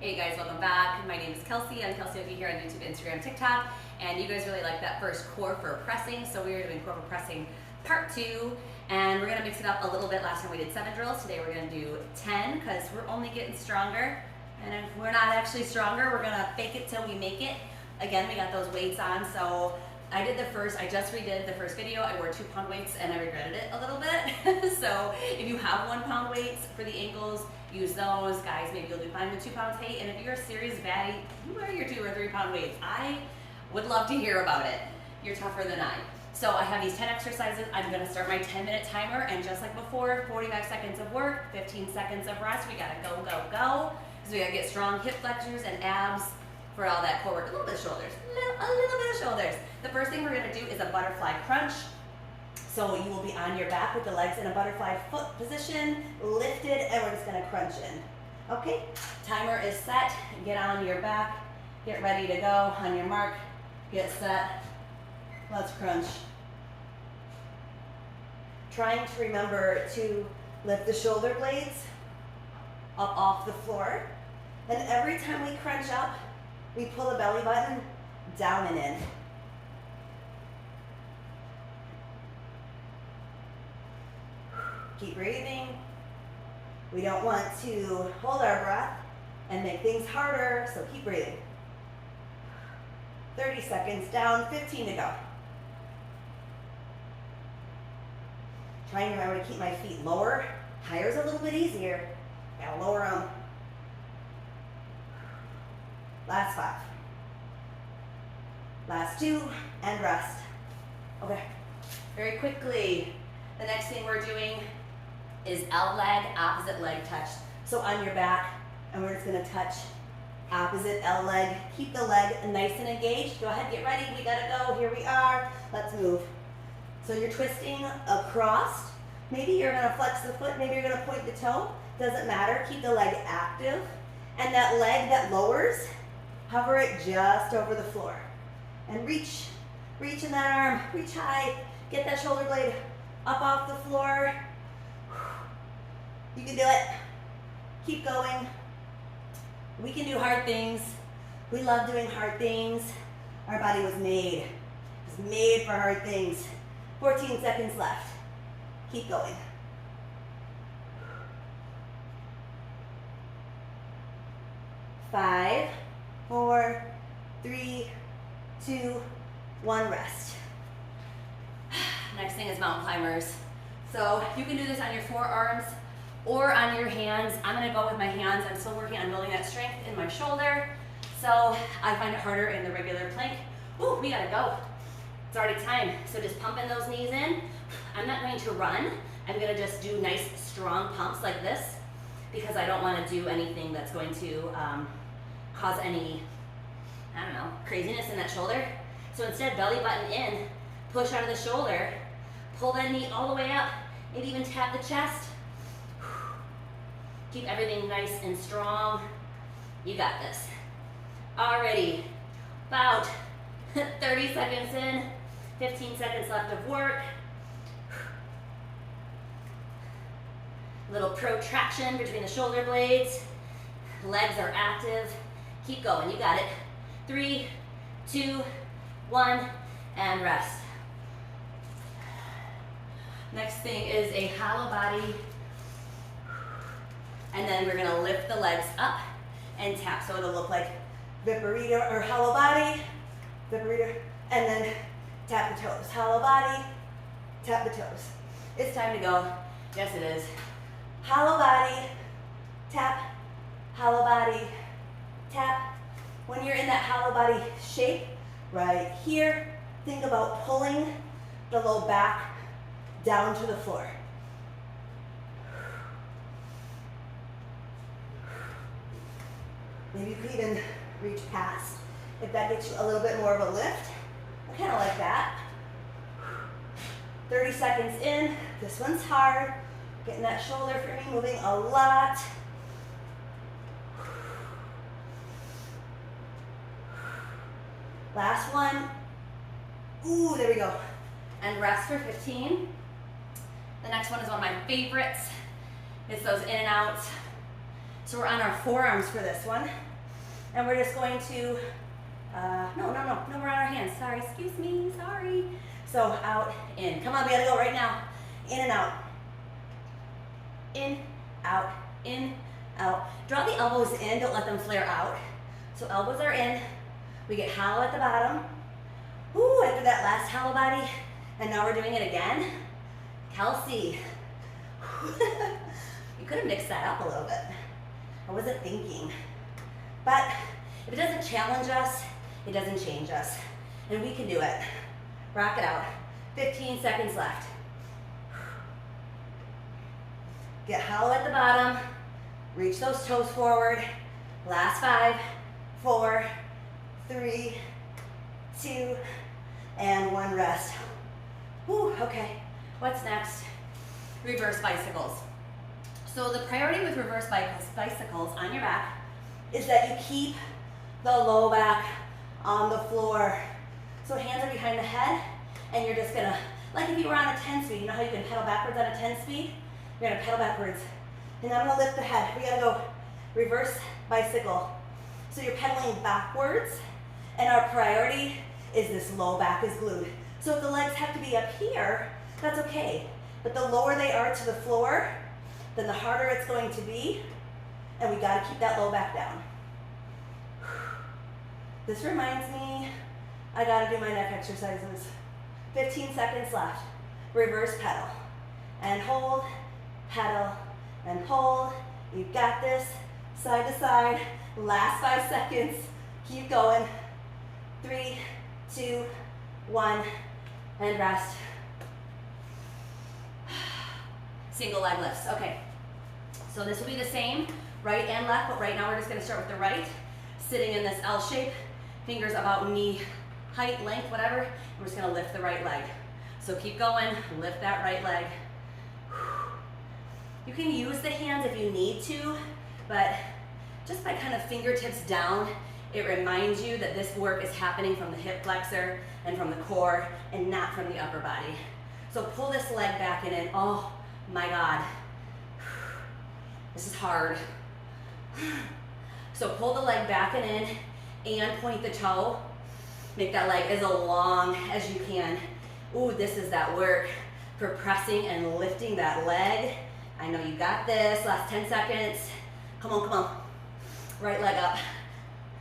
Hey guys, welcome back. My name is Kelsey. I'm Kelsey Oki here on YouTube, Instagram, TikTok, and you guys really like that first core for pressing, so we are doing core for pressing part 2, and we're gonna mix it up a little bit. Last time we did 7 drills. Today we're gonna do 10 because we're only getting stronger, and if we're not actually stronger, we're gonna fake it till we make it. Again, we got those weights on, so I just redid the first video. I wore 2-pound weights and I regretted it a little bit. So if you have 1-pound weights for the ankles, use those. Guys, maybe you'll do fine with 2 pounds. Hey, and if you're a serious baddie, you wear your 2 or 3-pound weights. I would love to hear about it. You're tougher than I. So I have these 10 exercises. I'm gonna start my 10-minute timer, and just like before, 45 seconds of work, 15 seconds of rest. We gotta go, go, go. So we gotta get strong hip flexors and abs for all that core work. A little bit of shoulders, a little bit of shoulders. The first thing we're gonna do is a butterfly crunch. So you will be on your back with the legs in a butterfly foot position, lifted, and we're just gonna crunch in. Okay, timer is set. Get on your back, get ready to go. On your mark, get set. Let's crunch. Trying to remember to lift the shoulder blades up off the floor. And every time we crunch up, we pull the belly button down and in. Keep breathing. We don't want to hold our breath and make things harder, so keep breathing. 30 seconds down, 15 to go. Trying to remember to keep my feet lower. Higher's a little bit easier. Gotta lower them. Last 5. Last 2, and rest. Okay, very quickly. The next thing we're doing is L-leg, opposite leg touch. So on your back, and we're just gonna touch opposite L-leg. Keep the leg nice and engaged. Go ahead, get ready, we gotta go, here we are. Let's move. So you're twisting across. Maybe you're gonna flex the foot, maybe you're gonna point the toe. Doesn't matter, keep the leg active. And that leg that lowers, hover it just over the floor. And reach in that arm, reach high. Get that shoulder blade up off the floor. You can do it. Keep going. We can do hard things. We love doing hard things. Our body was made. It was made for hard things. 14 seconds left. Keep going. 5, 4, 3, 2, 1, rest. Next thing is mountain climbers. So you can do this on your forearms or on your hands. I'm gonna go with my hands. I'm still working on building that strength in my shoulder. So I find it harder in the regular plank. Ooh, we gotta go. It's already time. So just pumping those knees in. I'm not going to run. I'm gonna just do nice strong pumps like this because I don't wanna do anything that's going to cause any, I don't know, craziness in that shoulder. So instead, belly button in, push out of the shoulder, pull that knee all the way up, maybe even tap the chest. Keep everything nice and strong. You got this. Already, about 30 seconds in, 15 seconds left of work. Little protraction between the shoulder blades. Legs are active. Keep going, you got it. 3, 2, 1, and rest. Next thing is a hollow body. And then we're gonna lift the legs up and tap. So it'll look like Viparita or hollow body, Viparita, and then tap the toes. Hollow body, tap the toes. It's time to go. Yes, it is. Hollow body, tap, hollow body, tap. When you're in that hollow body shape, right here, think about pulling the low back down to the floor. Maybe you could even reach past if that gets you a little bit more of a lift. I kind of like that. 30 seconds in. This one's hard. Getting that shoulder for me moving a lot. Last one. Ooh, there we go. And rest for 15. The next one is one of my favorites. It's those in and outs. So we're on our forearms for this one. And we're just going to, no, we're on our hands. Sorry, excuse me, sorry. So out, in. Come on, we gotta go right now. In and out. In, out, in, out. Draw the elbows in, don't let them flare out. So elbows are in. We get hollow at the bottom. Woo, after that last hollow body. And now we're doing it again. Kelsey. You could have mixed that up a little bit. I wasn't thinking. But if it doesn't challenge us, it doesn't change us. And we can do it. Rock it out. 15 seconds left. Get hollow at the bottom. Reach those toes forward. Last 5, 4, 3, 2, and 1 rest. Whew, okay, what's next? Reverse bicycles. So the priority with reverse bicycles on your back is that you keep the low back on the floor. So hands are behind the head, and you're just gonna, like if you were on a 10 speed, you know how you can pedal backwards on a 10 speed? You're gonna pedal backwards. And I'm gonna lift the head. We gotta go reverse bicycle. So you're pedaling backwards, and our priority is this low back is glued. So if the legs have to be up here, that's okay. But the lower they are to the floor, then the harder it's going to be, and we gotta keep that low back down. This reminds me, I gotta do my neck exercises. 15 seconds left. Reverse pedal, and hold, pedal, and hold. You got this, side to side. Last 5 seconds, keep going. 3, 2, 1, and rest. Single leg lifts, okay. So this will be the same, right and left, but right now we're just gonna start with the right, sitting in this L shape, fingers about knee height, length, whatever. We're just gonna lift the right leg. So keep going, lift that right leg. You can use the hands if you need to, but just by kind of fingertips down, it reminds you that this work is happening from the hip flexor and from the core and not from the upper body. So pull this leg back and in. Oh my God. This is hard. So pull the leg back and in and point the toe. Make that leg as long as you can. Ooh, this is that work for pressing and lifting that leg. I know you got this. Last 10 seconds. Come on, come on. Right leg up.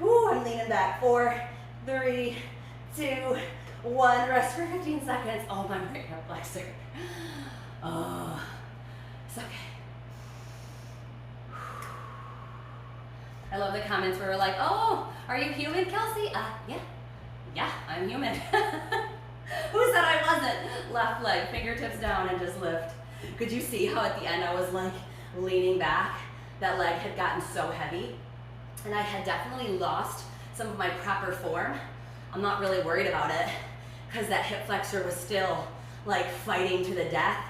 Woo, I'm leaning back. 4, 3, 2, 1. Rest for 15 seconds. Oh, my right hip flexor. Oh, it's okay. I love the comments where we're like, oh, are you human, Kelsey? Yeah, I'm human. Who said I wasn't? Left leg, fingertips down and just lift. Could you see how at the end I was like leaning back? That leg had gotten so heavy. And I had definitely lost some of my proper form. I'm not really worried about it because that hip flexor was still like fighting to the death.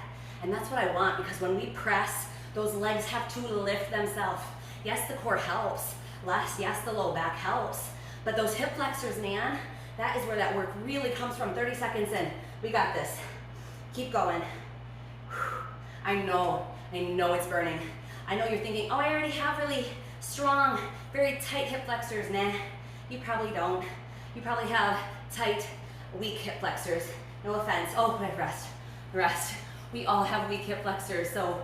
And that's what I want, because when we press, those legs have to lift themselves. Yes, the core helps. Yes, the low back helps. But those hip flexors, man, that is where that work really comes from. 30 seconds in. We got this. Keep going. I know it's burning. I know you're thinking, oh, I already have really strong, very tight hip flexors. Nah, you probably don't. You probably have tight, weak hip flexors. No offense. Oh, wait, rest. We all have weak hip flexors, so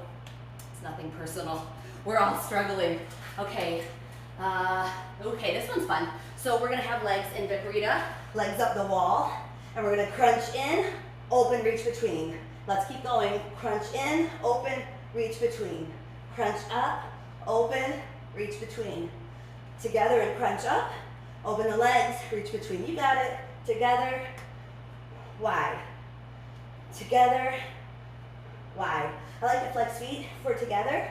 it's nothing personal. We're all struggling. Okay, this one's fun. So we're gonna have legs in viparita, legs up the wall, and we're gonna crunch in, open, reach between. Let's keep going. Crunch in, open, reach between. Crunch up, open, reach between. Together and crunch up, open the legs, reach between. You got it. Together, wide. Together, wide. I like to flex feet for together,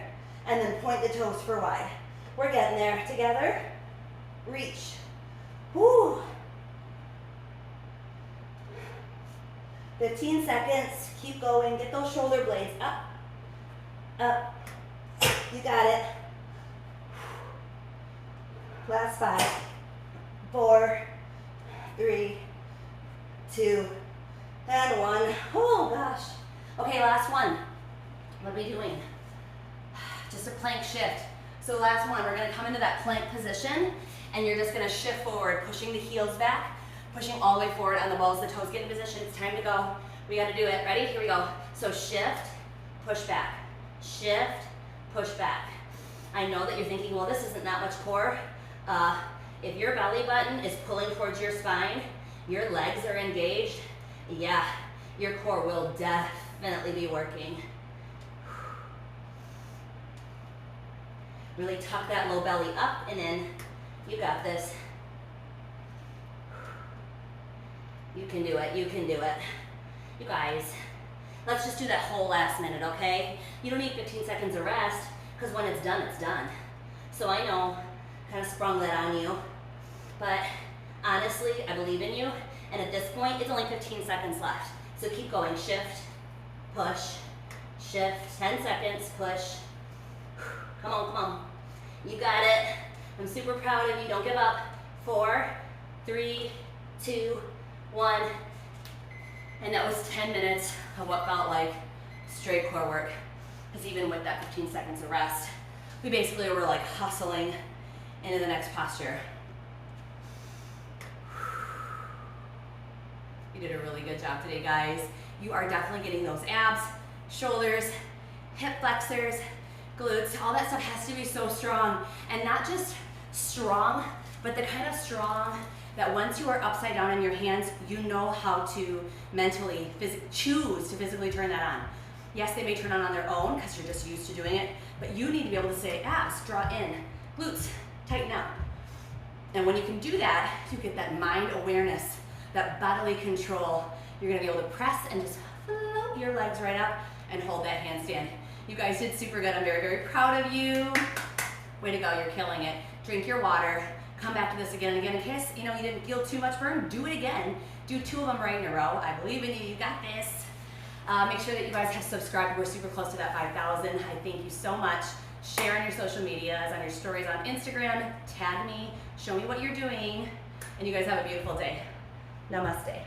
and then point the toes for wide. We're getting there. Together, reach. Woo. 15 seconds. Keep going. Get those shoulder blades up. Up. You got it. Last 5, 4, 3, 2, and 1. Oh gosh. Okay, last one. What are we doing? Just a plank shift. So last one, we're gonna come into that plank position and you're just gonna shift forward, pushing the heels back, pushing all the way forward on the balls, the toes get in position. It's time to go. We gotta do it. Ready? Here we go. So shift, push back. Shift, push back. I know that you're thinking, well, this isn't that much core. If your belly button is pulling towards your spine, your legs are engaged, yeah, your core will definitely be working. Really tuck that low belly up and in. You got this. You can do it, you can do it. You guys, let's just do that whole last minute, okay? You don't need 15 seconds of rest, because when it's done, it's done. So I know, kind of sprung that on you, but honestly, I believe in you, and at this point, it's only 15 seconds left. So keep going, shift, push, shift, 10 seconds, push. Come on, come on. You got it. I'm super proud of you, don't give up. 4, 3, 2, 1. And that was 10 minutes of what felt like straight core work. Because even with that 15 seconds of rest, we basically were like hustling into the next posture. You did a really good job today, guys. You are definitely getting those abs, shoulders, hip flexors, glutes. All that stuff has to be so strong. And not just strong, but the kind of strong that once you are upside down in your hands, you know how to mentally choose to physically turn that on. Yes, they may turn on their own because you're just used to doing it, but you need to be able to say abs, draw in, glutes, tighten up. And when you can do that, you get that mind awareness, that bodily control. You're gonna be able to press and just float your legs right up and hold that handstand. You guys did super good. I'm very, very proud of you. Way to go, you're killing it. Drink your water. Come back to this again and again. In case you didn't feel too much burn, do it again. Do 2 of them right in a row. I believe in you. You got this. Make sure that you guys have subscribed. We're super close to that 5,000. I thank you so much. Share on your social medias, on your stories on Instagram. Tag me. Show me what you're doing. And you guys have a beautiful day. Namaste.